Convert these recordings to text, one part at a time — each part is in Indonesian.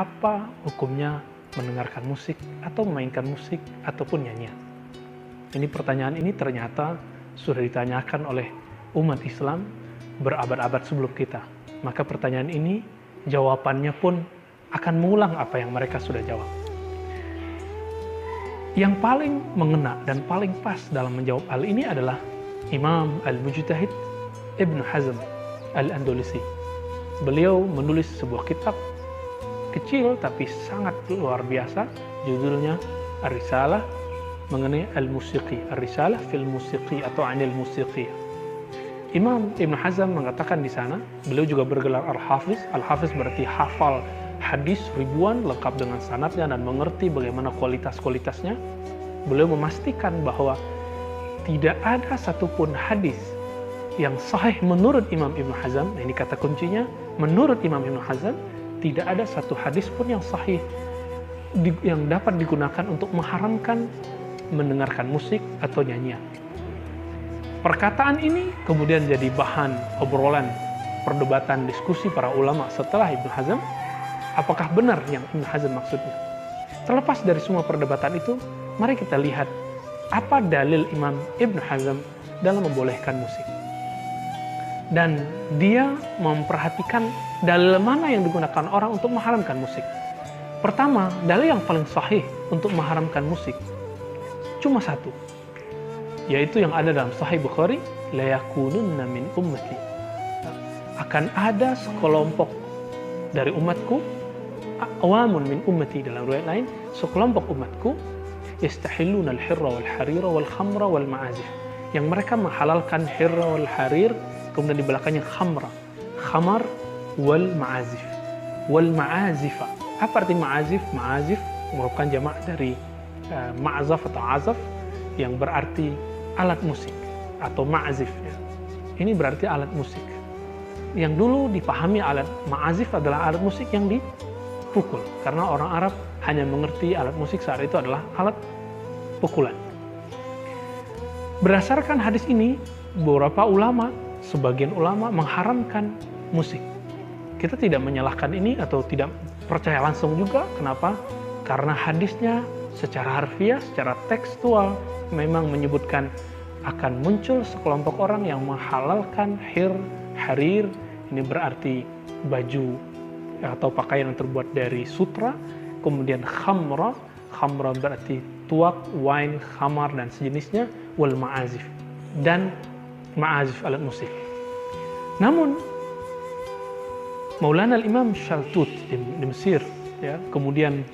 apa hukumnya mendengarkan musik atau memainkan musik ataupun nyanyian? Ini pertanyaan ini ternyata sudah ditanyakan oleh umat Islam berabad-abad sebelum kita. Maka pertanyaan ini jawabannya pun akan mengulang apa yang mereka sudah jawab. Yang paling mengena dan paling pas dalam menjawab hal ini adalah Imam Al-Mujtahid Ibn Hazm Al-Andalusi. Beliau menulis sebuah kitab kecil tapi sangat luar biasa, judulnya Ar-Risalah mengenai Al-Musiqi, Ar-Risalah fil Musiqi atau Anil Musiqi. Imam Ibn Hazm mengatakan di sana, beliau juga bergelar Al-Hafiz. Al-Hafiz berarti hafal hadis ribuan lengkap dengan sanadnya dan mengerti bagaimana kualitas-kualitasnya. Beliau memastikan bahwa tidak ada satupun hadis yang sahih menurut Imam Ibn Hazm. Ini kata kuncinya, menurut Imam Ibn Hazm tidak ada satu hadis pun yang sahih yang dapat digunakan untuk mengharamkan mendengarkan musik atau nyanyian. Perkataan ini kemudian jadi bahan obrolan, perdebatan, diskusi para ulama setelah Ibn Hazm. Apakah benar yang Ibn Hazm maksudnya? Terlepas dari semua perdebatan itu, mari kita lihat apa dalil Imam Ibn Hazm dalam membolehkan musik. Dan dia memperhatikan dalil mana yang digunakan orang untuk mengharamkan musik. Pertama, dalil yang paling sahih untuk mengharamkan musik cuma satu, yaitu yang ada dalam Sahih Bukhari, la yakununna min ummati, akan ada sekelompok dari umatku, awamun min ummati dalam riwayat lain, sekelompok umatku yastahilluna al-hirra wal harira wal khamra wal ma'azif, yang mereka menghalalkan hirra wal harir, kemudian di belakangnya khamar wal ma'azif wal ma'azifa. Apa arti ma'azif? Ma'azif merupakan jamak dari ma'zaf atau azaf, yang berarti alat musik atau ma'azif ya. Ini berarti alat musik. Yang dulu dipahami alat ma'azif adalah alat musik yang dipukul, karena orang Arab hanya mengerti alat musik saat itu adalah alat pukulan. Berdasarkan hadis ini, beberapa ulama, sebagian ulama mengharamkan musik. Kita tidak menyalahkan ini atau tidak percaya langsung juga. Kenapa? Karena hadisnya secara harfiah, secara tekstual memang menyebutkan akan muncul sekelompok orang yang menghalalkan harir. Ini berarti baju atau pakaian yang terbuat dari sutra. Kemudian khamra berarti tuak, wine, khamar dan sejenisnya, wal ma'azif, dan ma'azif alat musik. Namun Maulana al-Imam Shaltut di Mesir ya, kemudian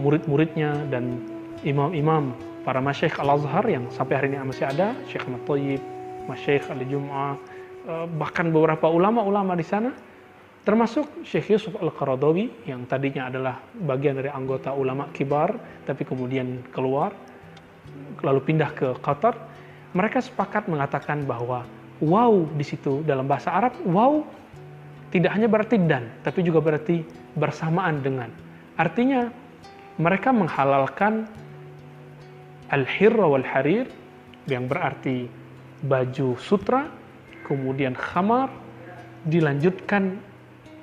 murid-muridnya dan imam-imam para masyaikh Al-Azhar yang sampai hari ini masih ada, Syekh Ahmad Thayyib, Masyaikh Al-Jum'ah, bahkan beberapa ulama-ulama di sana, termasuk Syekh Yusuf Al-Qaradawi yang tadinya adalah bagian dari anggota ulama kibar tapi kemudian keluar lalu pindah ke Qatar. Mereka sepakat mengatakan bahwa waw di situ dalam bahasa Arab, waw tidak hanya berarti dan, tapi juga berarti bersamaan dengan. Artinya mereka menghalalkan al-hirra wal harir yang berarti baju sutra, kemudian khamar dilanjutkan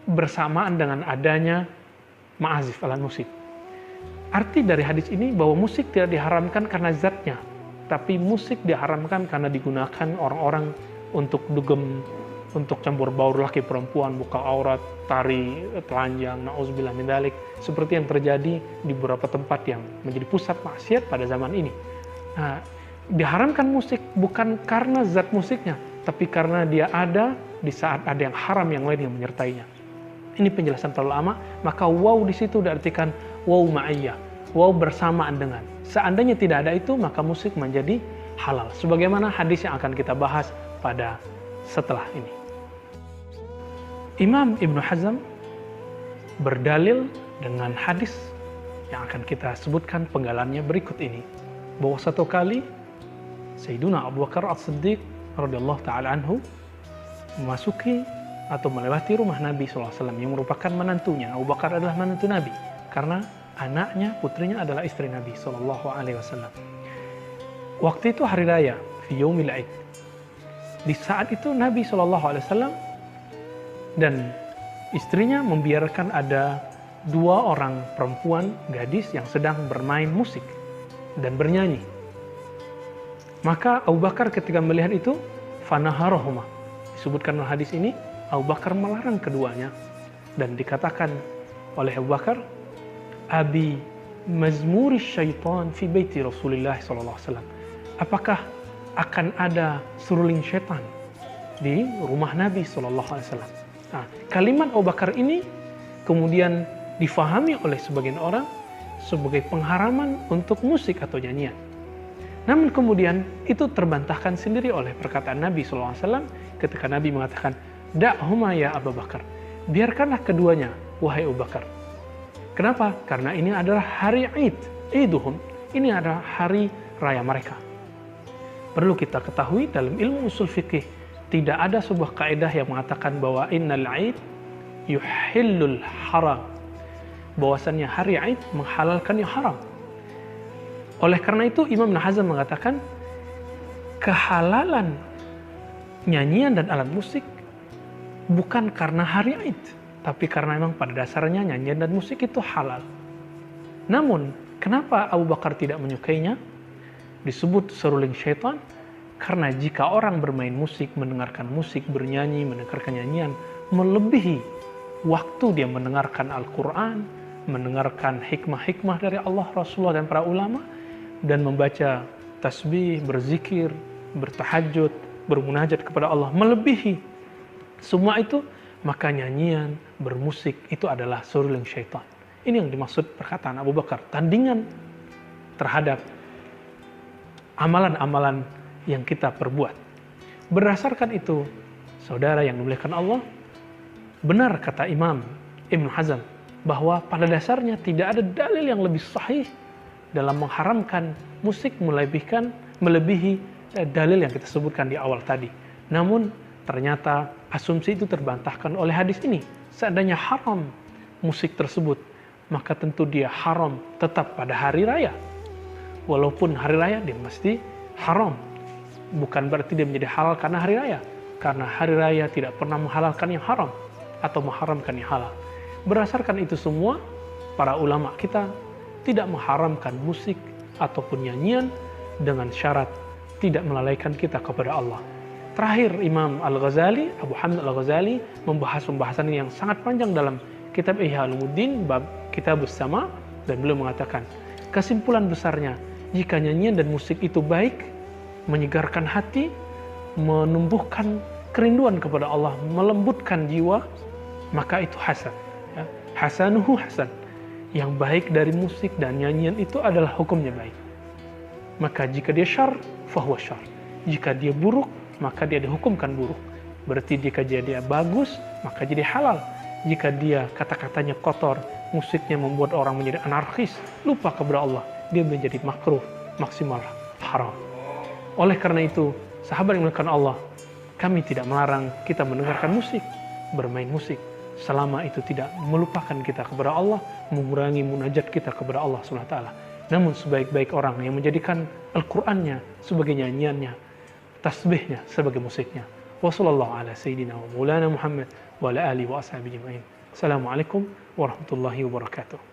bersamaan dengan adanya ma'azif alat musik. Arti dari hadis ini bahwa musik tidak diharamkan karena zatnya, tapi musik diharamkan karena digunakan orang-orang untuk dugem, untuk campur baur laki perempuan, buka aurat, tari, telanjang, na'udzubillah min dzalik, seperti yang terjadi di beberapa tempat yang menjadi pusat maksiat pada zaman ini. Nah, diharamkan musik bukan karena zat musiknya, tapi karena dia ada di saat ada yang haram yang lain yang menyertainya. Ini penjelasan para ulama. Maka waw di situ diartikan waw ma'iyah, waw bersamaan dengan. Seandainya tidak ada itu, maka musik menjadi halal. Sebagaimana hadis yang akan kita bahas pada setelah ini. Imam Ibn Hazm berdalil dengan hadis yang akan kita sebutkan penggalannya berikut ini, bahwa satu kali Sayyiduna Abu Bakar As-Siddiq radhiyallahu ta'ala anhu memasuki atau melewati rumah Nabi SAW yang merupakan menantunya. Abu Bakar adalah menantu Nabi karena anaknya, putrinya adalah istri Nabi SAW. Waktu itu hari raya, fi yaumil Aid. Di saat itu Nabi SAW dan istrinya membiarkan ada dua orang perempuan gadis yang sedang bermain musik dan bernyanyi. Maka Abu Bakar ketika melihat itu, fanaharohuma. Disebutkan dalam hadis ini, Abu Bakar melarang keduanya. Dan dikatakan oleh Abu Bakar, Abi mazmuri syaitan fi baiti Rasulullah SAW. Apakah akan ada seruling syaitan di rumah Nabi SAW? Nah, kalimat Abu Bakar ini kemudian difahami oleh sebagian orang sebagai pengharaman untuk musik atau nyanyian. Namun kemudian itu terbantahkan sendiri oleh perkataan Nabi SAW ketika Nabi mengatakan, Da'huma ya Abu Bakar, biarkanlah keduanya, wahai Abu Bakar. Kenapa? Karena ini adalah hari Id, Iduhum. Ini adalah hari raya mereka. Perlu kita ketahui dalam ilmu usul fikih, tidak ada sebuah kaidah yang mengatakan bahwa innal Id yuhillul haram. Bahwasannya hari Id menghalalkan yang haram. Oleh karena itu Imam Ibn Hazm mengatakan kehalalan nyanyian dan alat musik bukan karena hari Id, tapi karena memang pada dasarnya nyanyian dan musik itu halal. Namun, kenapa Abu Bakar tidak menyukainya? Disebut seruling syaitan, karena jika orang bermain musik, mendengarkan musik, bernyanyi, mendengarkan nyanyian, melebihi waktu dia mendengarkan Al-Quran, mendengarkan hikmah-hikmah dari Allah, Rasulullah, dan para ulama, dan membaca tasbih, berzikir, bertahajud, bermunajat kepada Allah, melebihi semua itu, maka nyanyian, bermusik itu adalah seruling syaitan. Ini yang dimaksud perkataan Abu Bakar, tandingan terhadap amalan-amalan yang kita perbuat. Berdasarkan itu, saudara yang dimuliakan Allah, benar kata Imam Ibn Hazm bahwa pada dasarnya tidak ada dalil yang lebih sahih dalam mengharamkan musik melebihi dalil yang kita sebutkan di awal tadi. Namun ternyata asumsi itu terbantahkan oleh hadis ini. Seandainya haram musik tersebut, maka tentu dia haram tetap pada hari raya. Walaupun hari raya dia mesti haram. Bukan berarti dia menjadi halal karena hari raya. Karena hari raya tidak pernah menghalalkan yang haram atau mengharamkan yang halal. Berdasarkan itu semua, para ulama kita tidak mengharamkan musik ataupun nyanyian dengan syarat tidak melalaikan kita kepada Allah. Terakhir, Imam Al-Ghazali, Abu Hamid Al-Ghazali membahas pembahasan ini yang sangat panjang dalam kitab Ihya Ulumuddin bab Kitabus Sama, dan beliau mengatakan, kesimpulan besarnya, jika nyanyian dan musik itu baik, menyegarkan hati, menumbuhkan kerinduan kepada Allah, melembutkan jiwa, maka itu hasan. Ya. Hasanuhu hasan. Yang baik dari musik dan nyanyian itu adalah hukumnya baik. Maka jika dia syar, fahuwa syar. Jika dia buruk, maka dia dihukumkan buruk. Berarti jika dia bagus, maka jadi halal. Jika dia kata-katanya kotor, musiknya membuat orang menjadi anarkis, lupa kepada Allah, dia menjadi makruh, maksimal haram. Oleh karena itu, sahabat yang dimuliakan Allah, kami tidak melarang kita mendengarkan musik, bermain musik, selama itu tidak melupakan kita kepada Allah, mengurangi munajat kita kepada Allah SWT. Namun sebaik-baik orang yang menjadikan Al-Qur'annya sebagai nyanyiannya, tasbihnya sebagai musiknya. Wassallallahu ala sayyidina wa maulana Muhammad wa ala alihi wa ashabihi ajma'in. Assalamualaikum warahmatullahi wabarakatuh.